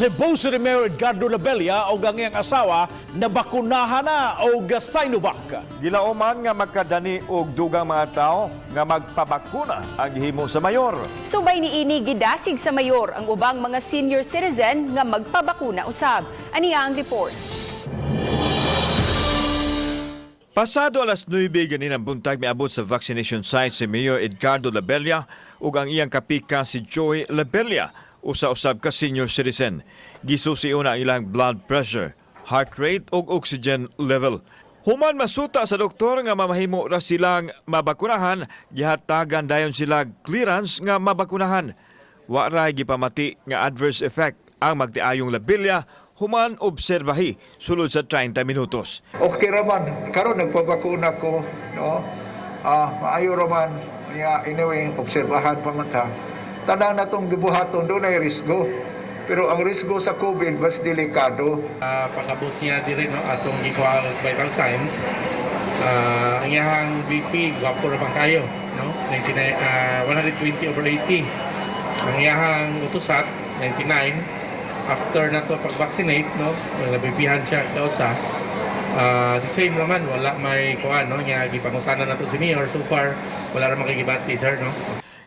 Cebu City Mayor Edgardo Labella o ang iyang asawa na bakunahan na o Sinovac. Gilauman nga magkadani og dugang mga tao nga magpabakuna ang gihimo sa mayor. Subay ni ini gidasig sa mayor ang ubang mga senior citizen nga magpabakuna usab. Aniya ang report. Pasado alas 9 ganinang buntag miabot sa vaccination site si Mayor Edgardo Labella ug ang iyang kapika si Joy Labella, usa-usab ka senior citizen. Gisusi una ang ilang blood pressure, heart rate ug oxygen level. Human masuta sa doktor nga mamahimo ra silang mabakunahan, gihatagan dayon sila clearance nga mabakunahan. Wa ra gipamati nga adverse effect ang magtiayong Labella human obserbahi sulod sa 30 minutos. Okay raman, karon nagpabakuna ko, no? Maayo raman. Anyway, obserbahan pa man ta. Tanang natong gibuhaton doon ay risgo. Pero ang risgo sa COVID mas delikado. Pag-abot niya din no, atong equal vital signs. Ang iyang BP, gwapo naman kayo. No? 120/80. Ang iyang utusat, 99. After na to pag-vaccinate, no, nabibihan siya kausa. The same naman, wala may kuan, no, nga gipangutanan nato si Mayor. So far, wala ra makikibati, sir, no.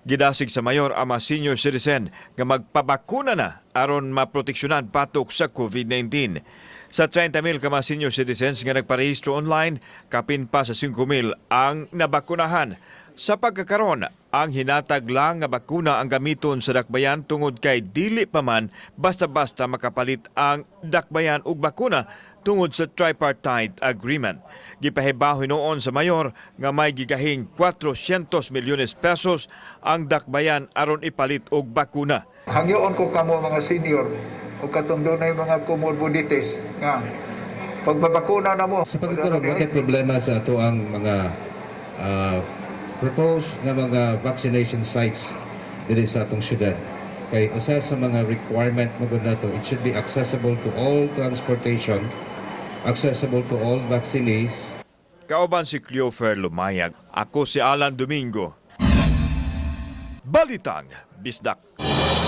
Gidasig sa mayor ang mga senior citizen nga magpabakuna na aron maproteksyonan patok sa COVID-19. Sa 30,000 ka mga senior citizens nga nagparehistro online, kapin pa sa 5,000 ang nabakunahan. Sa pagkakaroon, ang hinatag lang nga bakuna ang gamiton sa dakbayan tungod kay dili pa man basta-basta makapalit ang dakbayan ug bakuna tungod sa tripartite agreement. Gipahibaw noon sa mayor nga may gigahing 400 milyones pesos ang dakbayan aron ipalit og bakuna. Hangyoon ko kamo mga senior o katong dunay mga comorbidities nga pagbabakuna na mo. Sa pagkaroon, bakit problema sa ato ang mga proposed nga mga vaccination sites diri sa atong syudad? Kay usa sa mga requirement mo na to, it should be accessible to all transportation, accessible to all vaccinees. Kauban si Cleofer Lumayag. Ako si Alan Domingo. Balitang Bisdak.